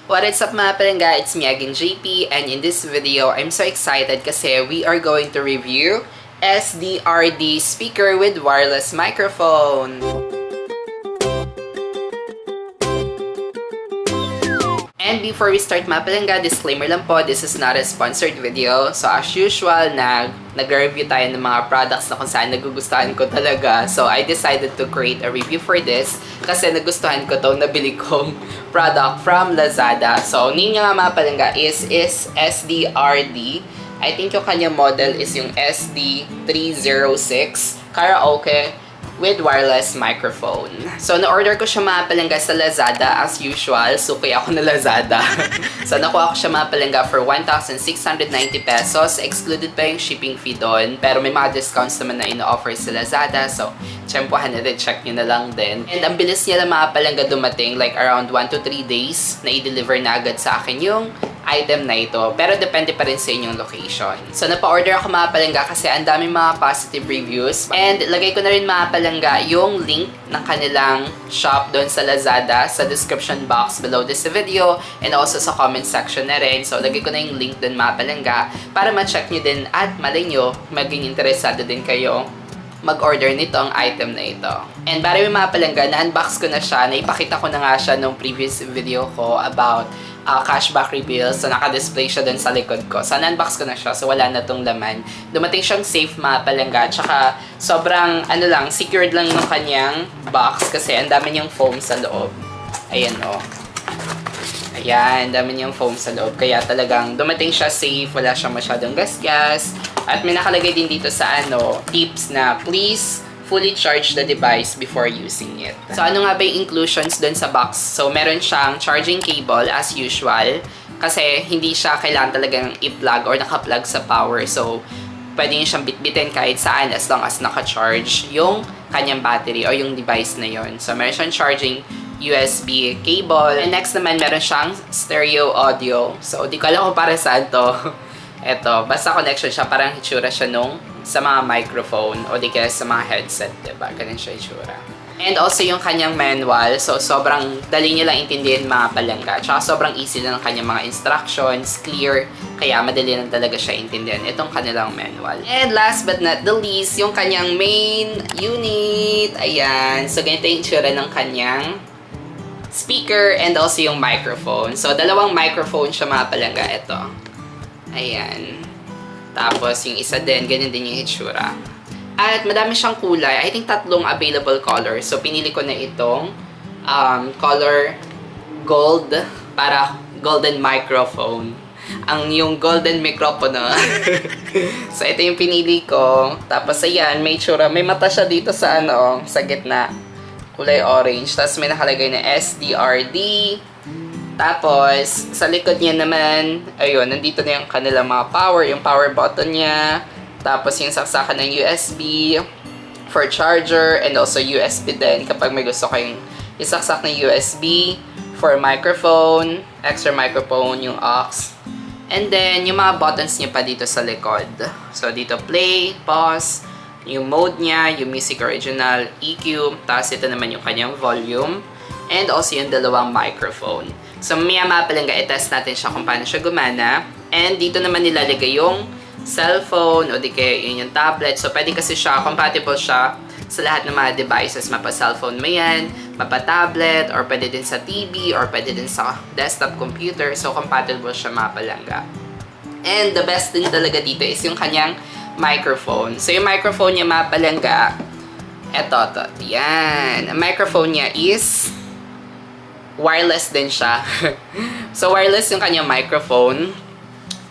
What is up mga palangga? It's me again, JP, and in this video, I'm so excited kasi we are going to review SDRD speaker with wireless microphone. And before we start mga palangga, disclaimer lang po, this is not a sponsored video. So as usual, nag-review tayo ng mga products na kung saan nagugustuhan ko talaga. So I decided to create a review for this kasi nagustuhan ko itong nabili kong product from Lazada. So name niya nga mga palangga is SDRD. I think yung kanyang model is yung SD306 Karaoke with wireless microphone. So, na-order ko siya mga palangga sa Lazada as usual. Suki ako na Lazada. So, nakuha ko siya mga palangga for 1,690 pesos. Excluded pa yung shipping fee doon. Pero may mga discounts naman na ino-offer sa Lazada. So, tsempuhan na din. Check nyo na lang din. And ang bilis niya lang mga palangga dumating. Like around 1 to 3 days na i-deliver na agad sa akin yung item na ito. Pero depende pa rin sa inyong location. So, napa-order ako mga palangga kasi ang daming mga positive reviews. And lagay ko na rin mga palangga yung link ng kanilang shop doon sa Lazada sa description box below this video and also sa comment section na rin. So, lagay ko na yung link doon mga palangga para ma-check nyo din at malay nyo maging interesado din kayo mag-order nitong item na ito. And bari yung mga palangga, na-unbox ko na siya. Naipakita ko na nga siya nung previous video ko about cashback reveals. So, naka-display siya dun sa likod ko. So, na-unbox ko na siya. So, wala na tong laman. Dumating siyang safe mga palangga. Tsaka, sobrang, secured lang yung kanyang box kasi ang dami niyang foam sa loob. Ayan, oh. Ayan, dami niyang foam sa loob. Kaya talagang dumating siya safe. Wala siyang masyadong gas-gas. At may nakalagay din dito sa tips na please fully charge the device before using it. So, ano nga ba yung inclusions dun sa box? So, meron siyang charging cable as usual. Kasi hindi siya kailangan talagang i-plug or naka-plug sa power. So, pwede nyo siyang bitbitin kahit saan as long as naka-charge yung kanyang battery o yung device na yon. So, meron siyang charging USB cable. And next naman, meron siyang stereo audio. So, di ko alam kung para saan to. Eto, basta connection siya, parang hitsura siya sa mga microphone o di kaya sa mga headset, diba? Ganun siya hitsura. And also yung kanyang manual, so sobrang dali niya lang intindihin mga palangga. Tsaka sobrang easy lang ng kanyang mga instructions, clear, kaya madali lang talaga siya intindihan itong kanilang manual. And last but not the least, yung kanyang main unit. Ayan, so ganito yung hitsura ng kanyang speaker and also yung microphone. So dalawang microphone siya mga palangga, ito. Ayan. Tapos, yung isa din, ganyan din yung hitsura. At madami siyang kulay. I think 3 available colors. So, pinili ko na itong color gold para golden microphone. Yung golden microphone. So, ito yung pinili ko. Tapos, ayan, may hitsura. May mata siya dito sa sa gitna. Kulay orange. Tapos, may nakalagay na SDRD. Tapos, sa likod niya naman, ayun, nandito na yung kanilang mga power, yung power button niya. Tapos, yung saksakan ng USB for charger and also USB din kapag may gusto kayong isaksak ng USB for microphone, extra microphone, yung aux. And then, yung mga buttons niya pa dito sa likod. So, dito play, pause, yung mode niya, yung music original, EQ, tapos ito naman yung kanyang volume, and also yung dalawang microphone. So, mga palangga, i-test natin siya kung paano siya gumana. And dito naman nilalagay yung cellphone o di kaya yun yung tablet. So, pwede kasi siya, compatible siya sa lahat ng mga devices. Mapa-cellphone mo yan, mapa-tablet, or pwede din sa TV, or pwede din sa desktop computer. So, compatible siya mga palangga. And the best din talaga dito is yung kanyang microphone. So, yung microphone niya mga palangga, eto. Yan. Ang microphone niya is wireless din siya. So, wireless yung kanyang microphone.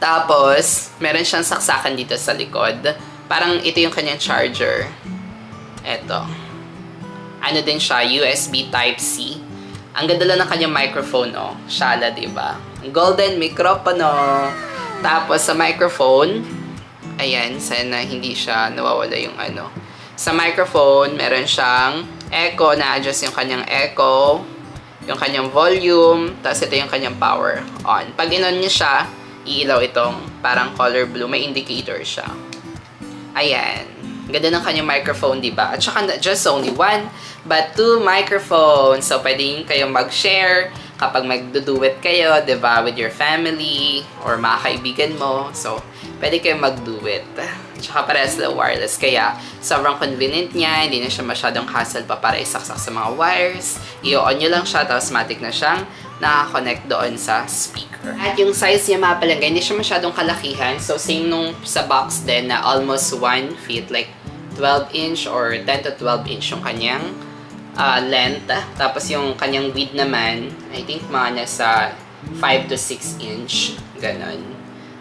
Tapos, meron siyang saksakan dito sa likod. Parang ito yung kanyang charger. Eto. Ano din siya? USB Type-C. Ang ganda lang ng kanyang microphone, oh. Shala, diba? Golden microphone, oh. Tapos, sa microphone, ayan, sana hindi siya nawawala yung Sa microphone, meron siyang echo, na-adjust yung kanyang echo, yung kanyang volume, tapos ito yung kanyang power on. Pag in-on niya siya, iilaw itong parang color blue. May indicator siya. Ayan. Ganda ng kanyang microphone, diba? At saka, just only one, but 2 microphones. So, pwede kayong mag-share kapag magduduet kayo, di ba, with your family or mga kaibigan mo. So, pwede kayo magduet. Tsaka parehas na wireless. Kaya, sobrang convenient niya. Hindi na siya masyadong hassle pa para isaksak sa mga wires. I-on nyo lang siya, tapos matik na siyang nakakonect doon sa speaker. At yung size niya mga palangga, hindi siya masyadong kalakihan. So, same nung sa box din na almost 1 feet, like 12 inch or 10 to 12 inch yung kanyang length. Tapos yung kanyang width naman, I think mga nasa 5 to 6 inch. Ganon.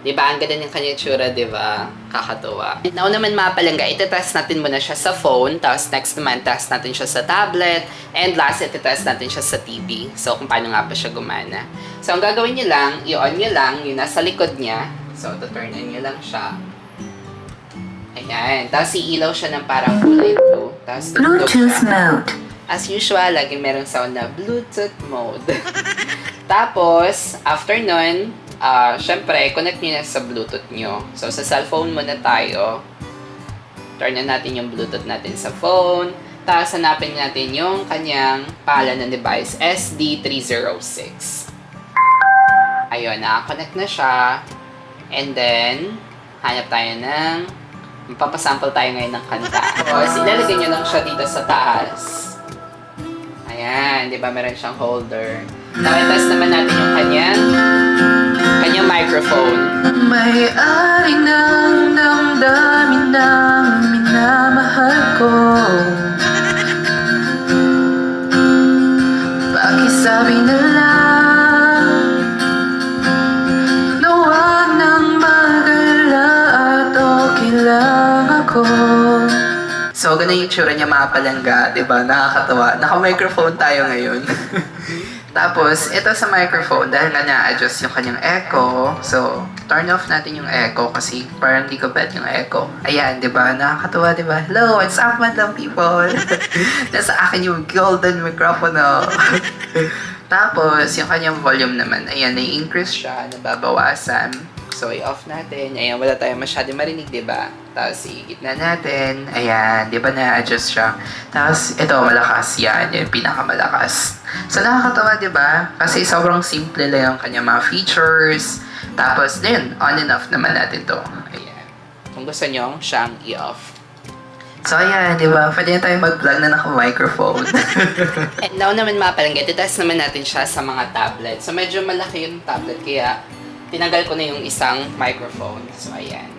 Diba? Ang ganda ng kanyang tsura, diba? Kakatuwa. Now naman mga palangga, itetest natin muna siya sa phone. Tapos next naman, test natin siya sa tablet. And last, itetest natin siya sa TV. So, kung paano nga pa siya gumana. So, ang gagawin nyo lang, i-on nyo lang yung nasa likod niya. So, to-turn on nyo lang siya. Ayan. Tapos, iilaw siya ng parang kulay blue. Tapos, Bluetooth mode. As usual, lagi merong sound na Bluetooth mode. Tapos, after nun, syempre, connect nyo na sa Bluetooth nyo. So, sa cellphone muna tayo. Turn na natin yung Bluetooth natin sa phone. Tapos, hanapin natin yung kanyang pangalan ng device, SD306. Ayun, nakakonect na siya. And then, hanap tayo ng, mapapasample tayo ngayon ng kanta. Tapos, ilalagay nyo lang siya dito sa taas. Ayan, di ba meron siyang holder. Nakitest naman natin yung kanyang microphone. May-ari ng damdamin ng minamahal ko. Pakisabi na lang na huwag nang mag-alala at okay lang ako. So, ganun yung tsura niya mga palangga, di ba? Nakakatawa. Naka-microphone tayo ngayon. Tapos, ito sa microphone, dahil nga na-adjust yung kanyang echo, so, turn off natin yung echo kasi parang di ko bet yung echo. Ayan, di ba? Nakakatawa, di ba? Hello, what's up, madam people? Nasa akin yung golden microphone. Tapos, yung kanyang volume naman, ayan, nai-increase siya, nababawasan. So, i-off natin. Ayan, wala tayong masyadong marinig, di ba? Tapos, i-gitna natin. Ayan, di ba na-adjust siya? Tapos, ito, malakas yan. Yung pinakamalakas. So, nakakatawa, di ba? Kasi sobrang simple lang yung kanyang mga features. Tapos, din, on and off naman natin to. Ayan. Kung gusto nyo, siyang i-off. So, ayan, di ba? Pwede na tayo mag-vlog na naka-microphone. And now naman mga palangga, titest naman natin siya sa mga tablet. So, medyo malaki yung tablet, kaya tinanggal ko na yung isang microphone. So, ayan.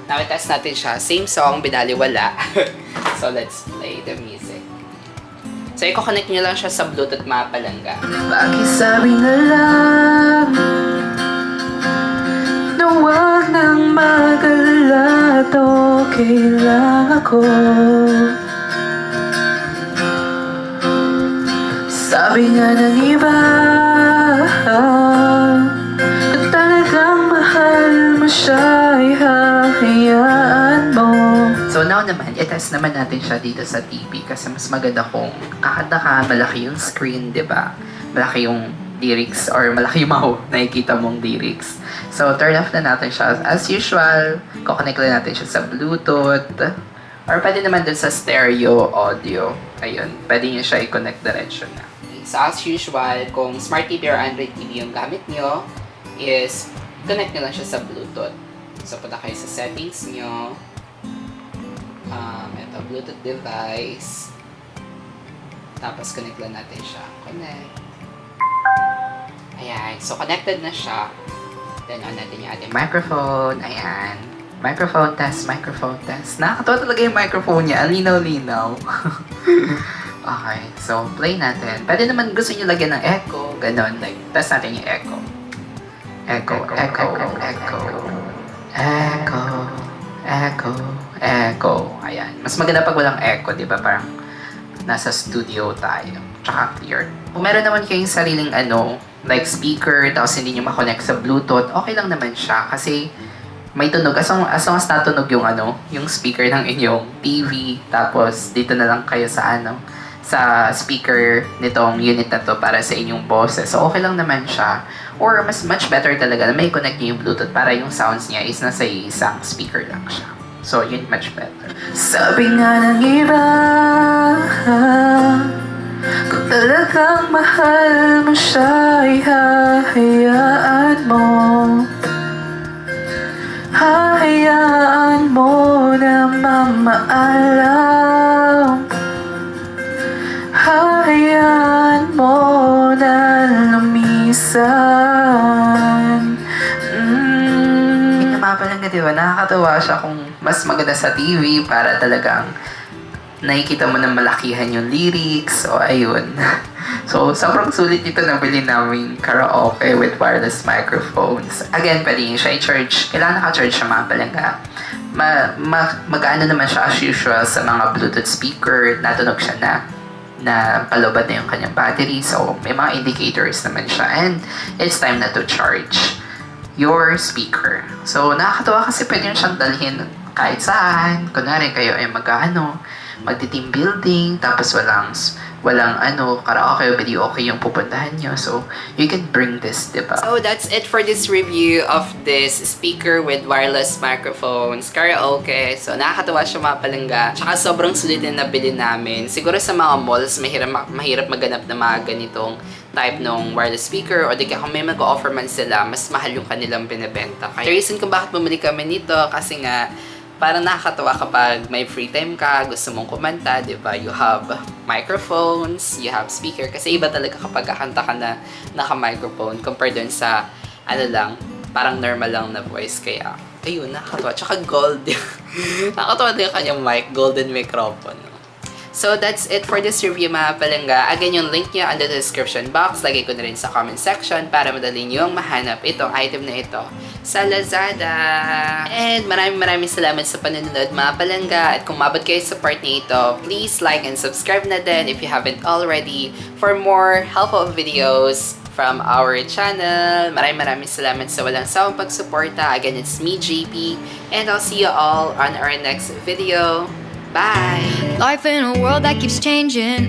Now, test natin siya. Same song, binaliwala. So, let's play the music. So, i-connect nyo lang siya sa Bluetooth mga palangga. Pakisabi na lang na huwag nang mag-alala at okay lang ako. Sabi nga ng iba na talagang mahal mo siya, ay hahayaan mo. So now naman, i-test naman natin siya dito sa TV kasi mas maganda kung kakanta ka, malaki yung screen, di ba? Malaki yung lyrics or malaki yung nakikita mong lyrics. So turn off na natin siya. As usual, kukonect lang natin siya sa Bluetooth or pwede naman dun sa stereo audio. Ayun, pwede nyo siya i-connect diretso na. So as usual, kung Smart TV or Android TV yung gamit nyo, is connect nyo lang siya sa Bluetooth. So punta kayo sa settings nyo. Ito, Bluetooth device. Tapos, connect lang natin siya. Connect. Ayan. So, connected na siya. Then, on natin yung ating microphone. Ayan. Microphone test, microphone test. Nakakatawa talaga yung microphone niya. Ang linaw-linaw. Okay. So, play natin. Pwede naman gusto nyo lagyan ng echo. Ganon. Like, test natin yung echo. Echo, echo, echo. Echo. Echo. Echo. Ayan. Mas maganda pag walang echo, di ba? Parang nasa studio tayo. Tsaka clear. Kung meron naman kayong sariling like speaker, tapos hindi nyo makonect sa Bluetooth, okay lang naman siya. Kasi may tunog. As long as natunog yung yung speaker ng inyong TV, tapos dito na lang kayo sa sa speaker nitong unit na to para sa inyong boses. So, okay lang naman siya. Or, much better talaga na may connect nyo yung Bluetooth para yung sounds niya is nasa isang speaker lang siya. So, yun much better. Sabi nga ng iba Kung talagang mahal mo siya, ay hahayaan mo. Hahayaan mo na mamaalam. Hahayaan mo na lumisan. Napapalang ka, diba? Nakakatawa siya kung mas maganda sa TV para talagang nakikita mo na malakihan yung lyrics. So, ayun. So, sobrang sulit ito na bilhin namin karaoke with wireless microphones. Again, pwede nyo siya i-charge. Kailangan naka-charge siya mga palangga. Mag-ano naman siya as usual sa mga Bluetooth speaker. Natunog siya na palobad na yung kanyang battery. So, may mga indicators naman siya. And it's time na to charge your speaker. So, nakakatawa kasi pwede nyo siyang dalhin kahit saan. Kunwari kayo ay magti-team building, tapos walang karaoke o video okay yung pupuntahan nyo. So, you can bring this, diba? So, that's it for this review of this speaker with wireless microphones, karaoke. So, nakakatawa siya mga palangga. Tsaka sobrang sulit din na bilhin namin. Siguro sa mga malls, mahirap maganap na mga ganitong type ng wireless speaker o di kaya kung may mag-offer man sila, mas mahal yung kanilang binibenta. Kaya the reason kung bakit bumili kami nito, kasi nga, parang nakakatawa kapag may free time ka, gusto mong kumanta, di ba? You have microphones, you have speaker. Kasi iba talaga kapag kakanta ka na naka-microphone compared dun sa, parang normal lang na voice. Kaya, ayun, nakakatawa. Tsaka gold. Nakakatawa din yung kanyang mic, golden microphone. So, that's it for this review mga palangga. Again, yung link niya under the description box. Lagay ko na rin sa comment section para madali niyong mahanap itong item na ito sa Lazada. And maraming salamat sa panonood mga palangga. At kung mabot kayo sa part na ito, please like and subscribe na din if you haven't already for more helpful videos from our channel. Maraming salamat sa walang sawang pagsuporta. Again, it's me, JP. And I'll see you all on our next video. Bye! Life in a world that keeps changing.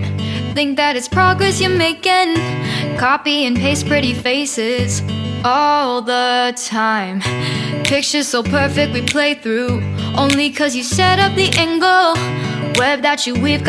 Think that it's progress you're making. Copy and paste pretty faces all the time. Pictures so perfect we play through. Only cause you set up the angle. Web that you weave got